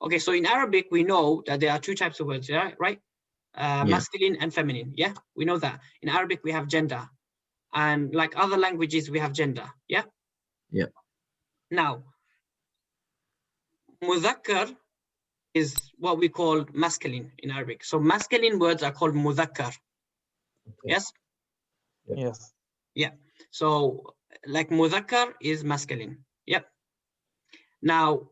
Okay, so in Arabic, we know that there are two types of words, yeah, right? Masculine and feminine, yeah? We know that. In Arabic, we have gender. And like other languages, we have gender, yeah? Yeah. Now, Muzakkar is what we call masculine in Arabic. So masculine words are called Muzakkar. Okay. Yes? Yes. Yeah. So like Muzakkar is masculine. Yep. Now,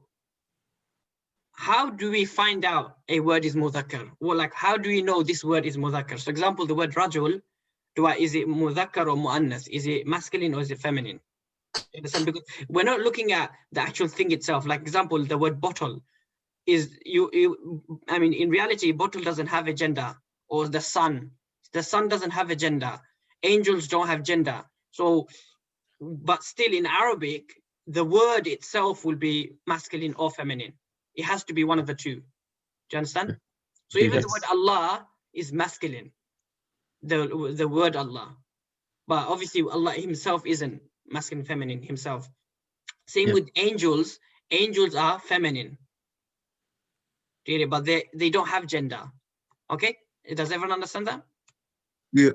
how do we find out a word is Muzakkar? Well, like, how do we know this word is Muzakkar? For example, the word Rajul, is it Muzakkar or Muannas? Is it masculine or is it feminine? You understand? Because we're not looking at the actual thing itself. Like example, the word bottle is I mean, in reality, bottle doesn't have a gender, or the sun doesn't have a gender. Angels don't have gender. So, but still in Arabic, the word itself will be masculine or feminine. It has to be one of the two. Do you understand? So even the word Allah is masculine, the word Allah. But obviously Allah himself isn't masculine, feminine himself. Same with angels. Angels are feminine. But they don't have gender. Okay? Does everyone understand that? Yeah.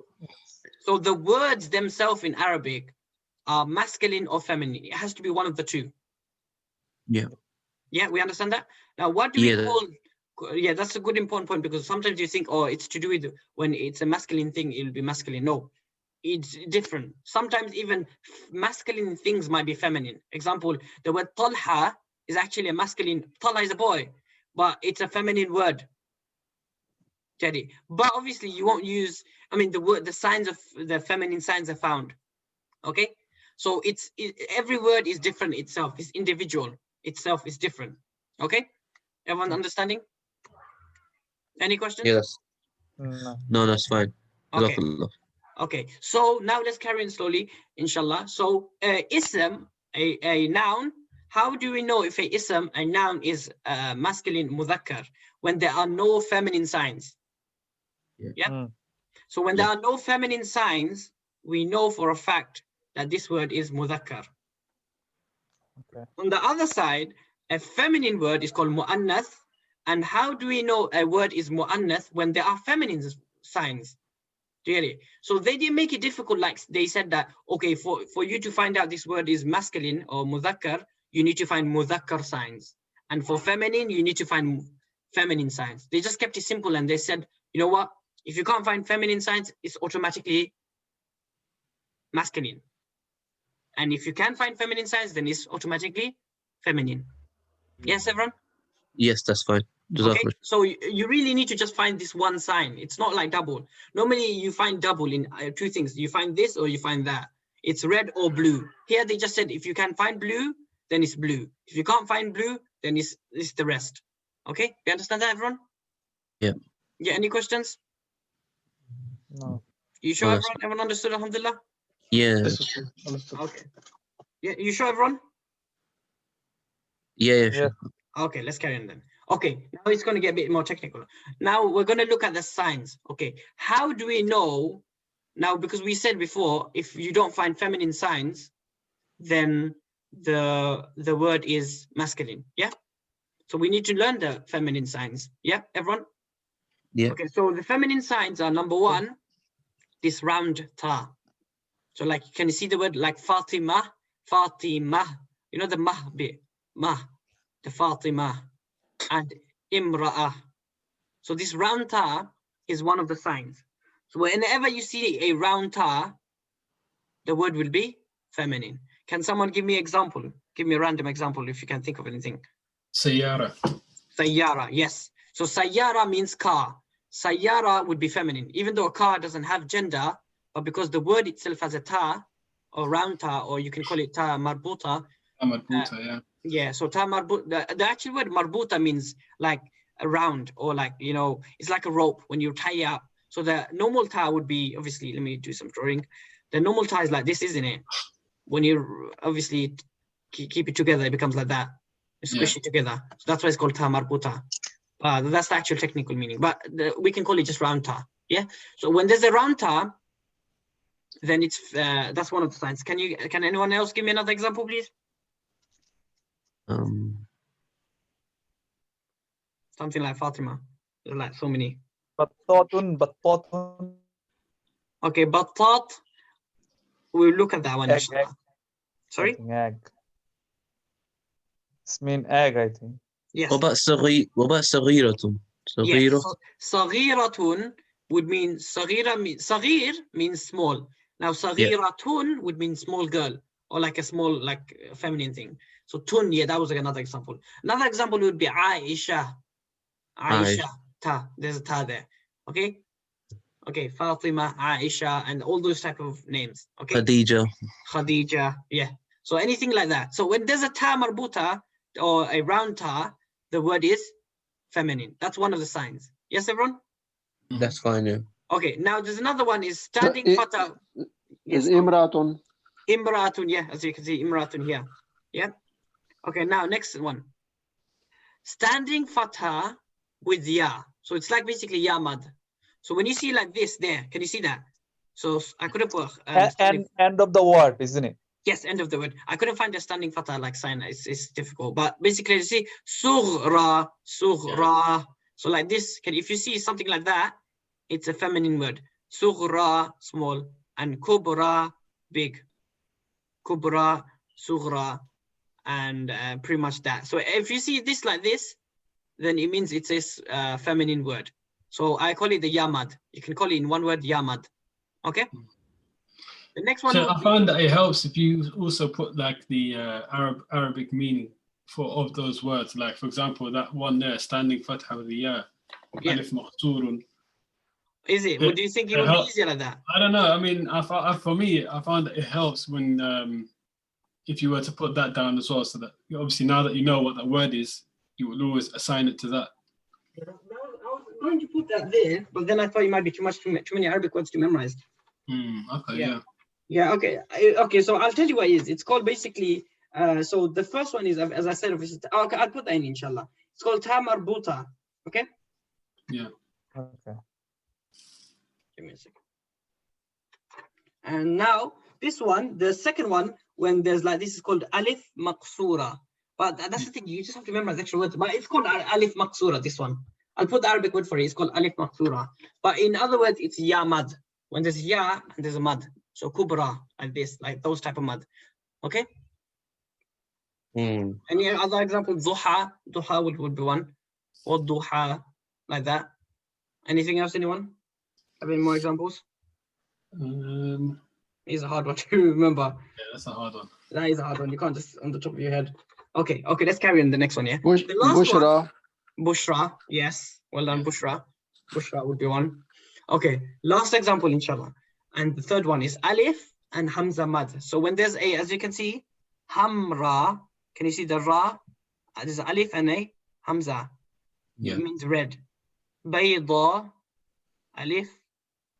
So the words themselves in Arabic are masculine or feminine. It has to be one of the two. Yeah. Yeah, we understand that? Now, what do we call... Yeah, that's a good important point, because sometimes you think, oh, it's to do with when it's a masculine thing, it'll be masculine. No, it's different. Sometimes even masculine things might be feminine. Example, the word Talha is actually a masculine. Talha is a boy, but it's a feminine word. Teddy. But obviously you won't use, I mean, the signs of the feminine signs are found. Okay, so every word is different itself. It's individual itself is different. Okay, everyone understanding? Any questions? Yes. No, that's fine. Okay. Okay, so now let's carry on slowly, inshallah. So ism, a noun, how do we know if a ism, a noun, is masculine, mudhakkar, when there are no feminine signs? Yeah. So when there are no feminine signs, we know for a fact that this word is mudhakkar. Okay. On the other side, a feminine word is called muannas. And how do we know a word is muannas when there are feminine signs? Really? So they didn't make it difficult. Like they said that, okay, for you to find out this word is masculine or mudhakkar, you need to find mudhakkar signs. And for feminine, you need to find feminine signs. They just kept it simple and they said, you know what? If you can't find feminine signs, it's automatically masculine. And if you can find feminine signs, then it's automatically feminine. Yes, everyone? Yes, that's fine. Okay, so you really need to just find this one sign. It's not like double. Normally you find double in two things. You find this or you find that. It's red or blue. Here they just said if you can find blue, then it's blue. If you can't find blue, then it's the rest. Okay, you understand that, everyone? Yeah. Yeah, any questions? No. You sure everyone understood, alhamdulillah? Yeah. Okay. Yeah, you sure everyone? Yeah, sure. Okay, let's carry on then. Okay, now it's going to get a bit more technical. Now we're going to look at the signs. Okay, how do we know now? Because we said before, if you don't find feminine signs, then the word is masculine. Yeah. So we need to learn the feminine signs. Yeah, everyone. Yeah. Okay, so the feminine signs are number one, this round ta. So like, can you see the word like Fatimah? Fatimah. You know the mah bit, mah, the Fatimah. And Imra'ah. So this round ta is one of the signs. So whenever you see a round ta, the word will be feminine. Can someone give me an example? Give me a random example if you can think of anything. Sayyara. Sayyara, yes. So sayyara means car. Sayyara would be feminine, even though a car doesn't have gender, but because the word itself has a ta, or round ta, or you can call it Taa Marbuta. Taa Marbuta, yeah. Yeah, so Taa Marbuta, the actual word Marbuta means like around, or like, you know, it's like a rope when you tie it up. So the normal ta would be, obviously, let me do some drawing. The normal ta is like this, isn't it? When you obviously keep it together, it becomes like that. You squish it together. So that's why it's called Taa Marbuta. That's the actual technical meaning, but we can call it just round ta. Yeah. So when there's a round ta, then it's that's one of the signs. Can anyone else give me another example, please? something like Fatimah. There's like so many. Battatun, battatun. Okay, battat. We'll look at that one. Egg, inshallah. egg. Sorry. I think egg. It's mean egg, I think. Yes. What about صغيرة? Yes. صغيرة. So, صغيرة would mean صغير means small. Now صغيرة would mean small girl or like a small feminine thing. So tun, yeah, that was like another example. Another example would be Aisha. Aisha. Ta. There's a ta there. Okay. Okay. Fatima, Aisha, and all those type of names. Okay. Khadija. Yeah. So anything like that. So when there's a Taa Marbuta or a round ta, the word is feminine. That's one of the signs. Yes, everyone? That's fine, yeah. Okay, now there's another one is standing Fatha. Is Imra'atun. Imra'atun, yeah, as you can see, Imra'atun here. Yeah. Okay, now next one. Standing Fatha with Ya. So it's like basically Ya mad. So when you see like this there, can you see that? So I couldn't put end of the word, isn't it? yes, end of the word. I couldn't find a standing Fatha like sign. It's difficult. But basically you see Sugrah, Sugrah. Yeah. So like this, if you see something like that, it's a feminine word. Sugrah, small, and Kubra, big. Kubra, Sugrah, and pretty much that. So if you see this like this, then it means it's a feminine word. So I call it the Yamad. You can call it in one word Yamad. Okay. The next one. So I found that it helps if you also put like the Arabic meaning of those words. Like for example, that one there, standing Fatha with the Ya. Alif Maqsurun. Is it? Would you think it would be easier like that? I don't know. I mean, for me, I found that it helps when if you were to put that down as well, so that obviously now that you know what that word is, you will always assign it to that. I was going to put that there, but then I thought it might be too many Arabic words to memorize. Okay. Yeah. Yeah. Okay. Okay. So I'll tell you what it is. It's called basically. So the first one is, as I said, okay, I'll put that in, inshallah. It's called Taa Marbuta. Okay. Yeah. Okay. Give me a second. And now this one, the second one, when there's like this is called Alif Maqsura. But that's the thing, you just have to remember the extra words. But it's called Alif Maqsura, this one. I'll put the Arabic word for it. It's called Alif Maqsura. But in other words, it's Ya mad. When there's Ya and there's a mad. So Kubra, like this, like those type of mad. Okay? Any other example? Duha. Duha would be one. Or Duha, like that. Anything else, anyone? Have any more examples? It's a hard one to remember. Yeah, that's a hard one. That is a hard one. You can't just on the top of your head. Okay, let's carry on the next one, yeah? The last Bushra. One, Bushra, yes. Well done, Bushra. Bushra would be one. Okay, last example, inshallah. And the third one is Alif and Hamza mad. So when there's a, as you can see, Hamra, can you see the Ra? There's Alif and a Hamza. Yeah. It means red. Bayda, Alif,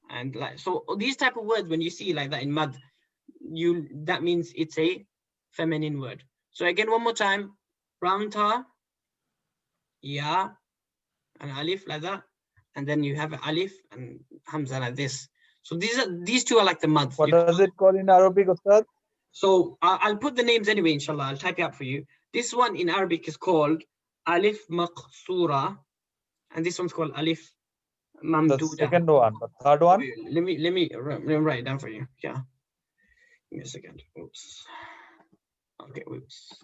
and like, so these type of words, when you see like that in mad, that means it's a feminine word. So again, one more time, round ta, Ya, and Alif like that, and then you have Alif and Hamza like this. So these two are like the mad. What does it call in Arabic, Ustad? So I'll put the names anyway, inshallah. I'll type it up for you. This one in Arabic is called Alif Maqsura, and this one's called Alif Mamduda. The second one, the third one. Let me write it down for you. Yeah. Give me a second. Oops. Okay. Oops.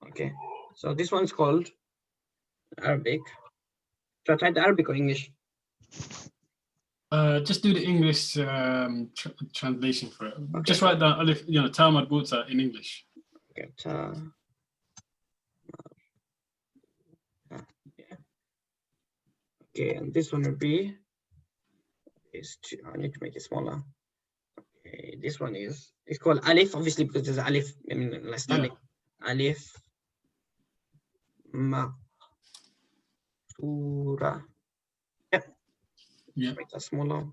Okay. So this one's called Arabic. So I tried the Arabic or English. Just do the English translation for it. Okay. Just write down Alif, Taa Marbuta in English. Okay. Taa. Yeah. Okay, and this one would be I need to make it smaller. Okay, this one it's called Alif, obviously because there's Alif, I mean like standing. Yeah. Alif Maqsura. Yeah. Make that smaller.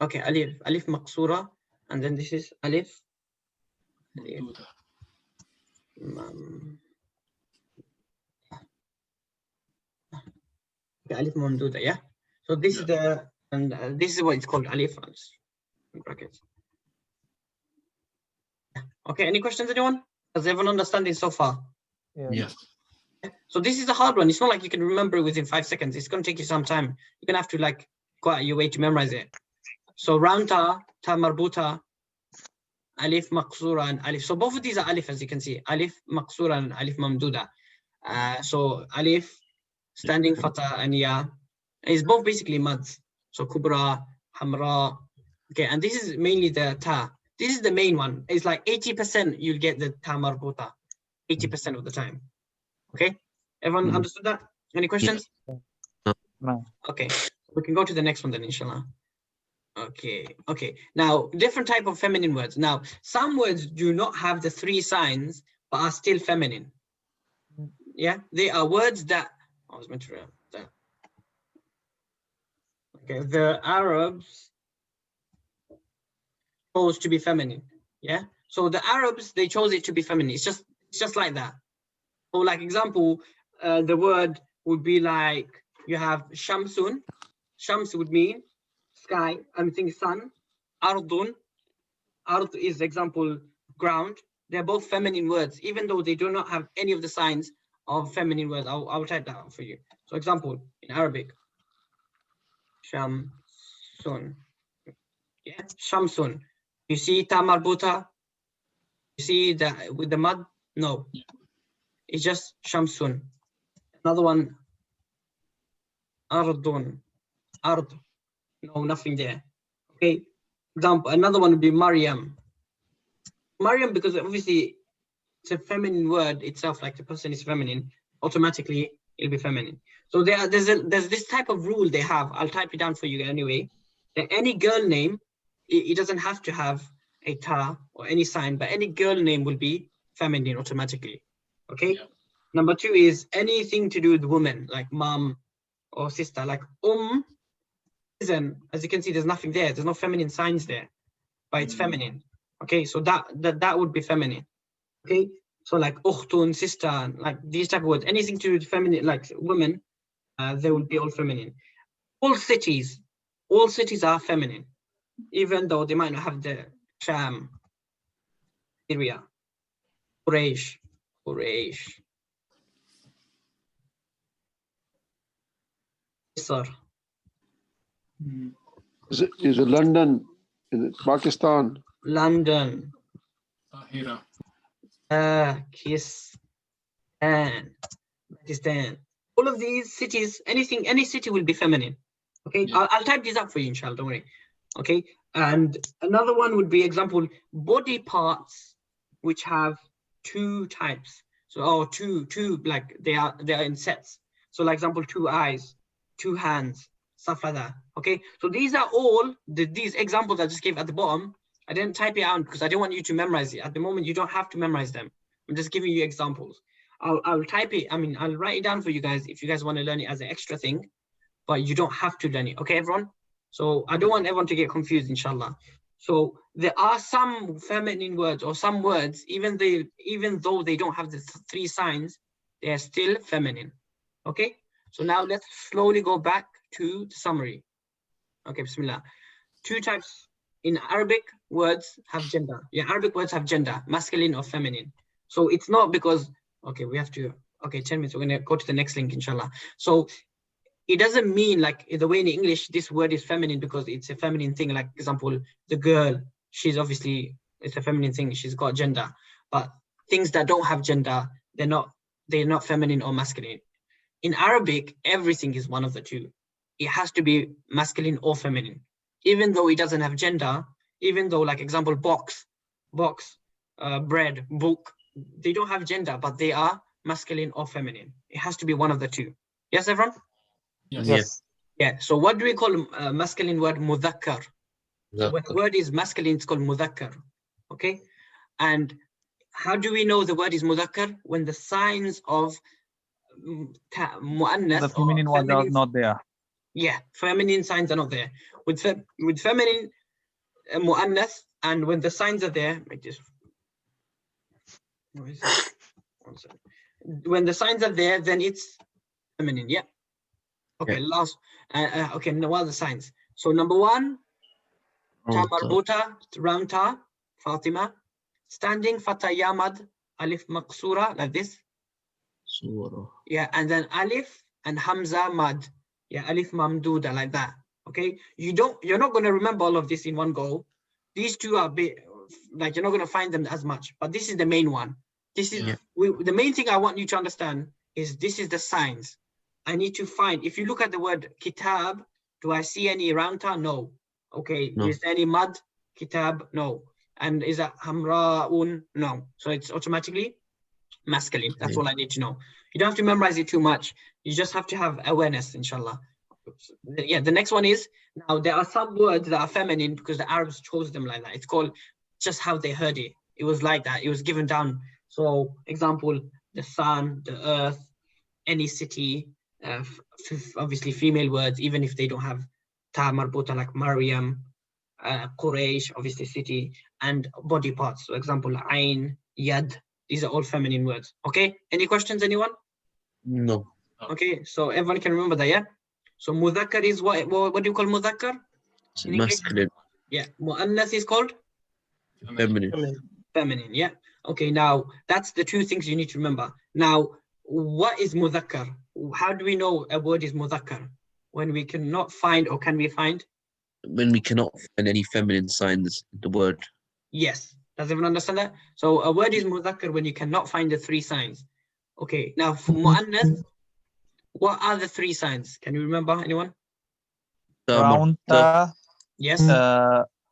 Okay, Alif Maqsura, and then this is Alif. Mamduda. Alif Mamduda, yeah. So this is this is what it's called, Alif in brackets. Okay, any questions, anyone? Does everyone understand this so far? Yeah. Yes. So this is a hard one. It's not like you can remember it within 5 seconds. It's going to take you some time. You're going to have to like go out of your way to memorize it. So round ta, Taa Marbuta, Alif, Maqsura, and Alif. So both of these are Alif, as you can see. Alif, Maqsura, and Alif, Mamduda. So Alif, standing Fatha, and Ya. It's both basically mads. So Kubra, Hamra. Okay, and this is mainly the Ta. This is the main one. It's like 80% you'll get the Taa Marbuta. 80% of the time. Okay, everyone understood that? Any questions? No. Okay, we can go to the next one then, inshallah. Okay. Now, different type of feminine words. Now, some words do not have the 3 signs, but are still feminine. Yeah, they are words that I was meant to read that. Okay, the Arabs chose to be feminine. Yeah, so the Arabs, they chose it to be feminine. It's just like that. So, like example, the word would be like you have Shamsun. Shams would mean sky. I'm thinking sun. Ardun. Ard is example ground. They're both feminine words, even though they do not have any of the signs of feminine words. I'll type that out for you. So, example in Arabic, Shamsun. Yeah, Shamsun. You see Taa Marbuta? You see that with the mud? No. It's just Shamsun. Another one, Ardun. Ard. No, nothing there. Okay. Example, another one would be Maryam. Maryam, because obviously it's a feminine word itself, like the person is feminine, automatically it'll be feminine. So there's this type of rule they have. I'll type it down for you anyway. That any girl name, it doesn't have to have a ta or any sign, but any girl name will be feminine automatically. Okay. Yeah. Number 2 is anything to do with woman, like mom or sister, like isn't, as you can see, there's nothing there. There's no feminine signs there, but it's feminine. Okay, so that would be feminine. Okay, so like ukhtun, sister, like these type of words, anything to do with feminine, like women, they will be all feminine. All cities are feminine, even though they might not have the Sham, Syria, Quraysh. Misr. Is it London? Is it Pakistan? London. Tahira. Pakistan. All of these cities, any city will be feminine. Okay, yeah. I'll type these up for you, inshallah, don't worry. Okay, and another one would be example, body parts which have 2 types. So, two, like they are in sets. So, like example, 2 eyes, 2 hands, stuff like that. Okay, so these are all these examples I just gave at the bottom. I didn't type it out because I didn't want you to memorize it. At the moment, you don't have to memorize them. I'm just giving you examples. I'll type it. I mean, I'll write it down for you guys if you guys want to learn it as an extra thing, but you don't have to learn it. Okay, everyone? So I don't want everyone to get confused, inshallah. So there are some feminine words or some words, even though they don't have the 3 signs, they are still feminine. Okay? So now let's slowly go back to the summary. Okay, bismillah. 2 types in Arabic words have gender. Yeah, Arabic words have gender, masculine or feminine. So it's not because, okay, we have to, okay, 10 minutes, we're going to go to the next link, inshallah. So it doesn't mean like the way in English, this word is feminine because it's a feminine thing. Like example, the girl, she's obviously, it's a feminine thing. She's got gender, but things that don't have gender, they're not feminine or masculine. In Arabic, everything is one of the 2. It has to be masculine or feminine, even though it doesn't have gender, even though like example, box, bread, book, they don't have gender, but they are masculine or feminine. It has to be one of the 2. Yes, everyone? Yes. Yeah. So what do we call a masculine word? Muzakkar. So when the word is masculine, it's called Muzakkar. Okay. And how do we know the word is Muzakkar? When the signs of Muannas, the feminine ones are not there. Yeah, feminine signs are not there. With feminine Muannas, and when the signs are there, when the signs are there, then it's feminine. Yeah. Okay, last. Okay, now what are the signs? So number 1, Taa Marbuta, round Ta, Fatimah. Standing, Fatha, Yamad, Alif Maqsura, like this. Sugrah. Yeah, and then Alif and Hamza mad. Yeah, Alif Mamduda, like that. Okay, you're not going to remember all of this in one go. These two are a bit, like, you're not going to find them as much, but this is the main one. This is the main thing I want you to understand is this is the signs. I need to find, if you look at the word kitab, do I see any round ta? No. Okay, No. is there any mad? Kitab? No. And is that hamra'un? No. So it's automatically masculine. That's all I need to know. You don't have to memorize it too much. You just have to have awareness, inshallah. Yeah, the next one is, now there are some words that are feminine because the Arabs chose them like that. It's called just how they heard it. It was like that. It was given down. So, example, the sun, the earth, any city, obviously female words, even if they don't have Taa Marbuta, like Maryam, Quraysh, obviously city, and body parts. So, example, Ain, Yad. These are all feminine words. Okay, any questions, anyone? No. Okay, so everyone can remember that, yeah? So Muzakkar is what do you call Muzakkar? It's In English? masculine. Yeah, Muannas is called? Feminine. Feminine, yeah. Okay, now that's the two things you need to remember. Now, what is Muzakkar? How do we know a word is Muzakkar? When we cannot find, or can we find? When we cannot find any feminine signs in the word. Yes. Does everyone understand that? So a word is Muzakkar when you cannot find the three signs. Okay, now for Muannas, what are the three signs? Can you remember, anyone? Round ta, Yes.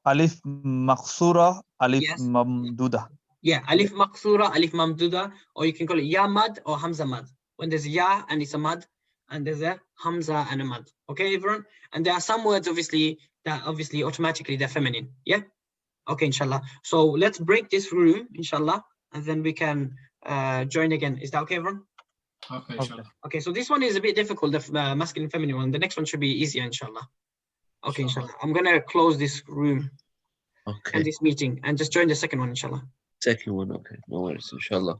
Alif Maqsura, Alif Yes. Mamduda. Yeah, Alif Maqsura, Alif Mamduda, or you can call it Ya Mad or Hamza Mad. When there's Ya and it's a Mad, and there's a Hamza and a Mad. Okay, everyone? And there are some words, obviously, that obviously automatically they're feminine. Yeah? Okay, inshallah. So let's break this room, inshallah, and then we can join again. Is that okay, everyone? Okay, Okay. sure. Okay, so this one is a bit difficult, the masculine feminine one. The next one should be easier, inshallah. Okay, Inshallah. inshallah. I'm going to close this room Okay. and this meeting and just join the second one, inshallah. Second one. Okay. No worries. Inshallah.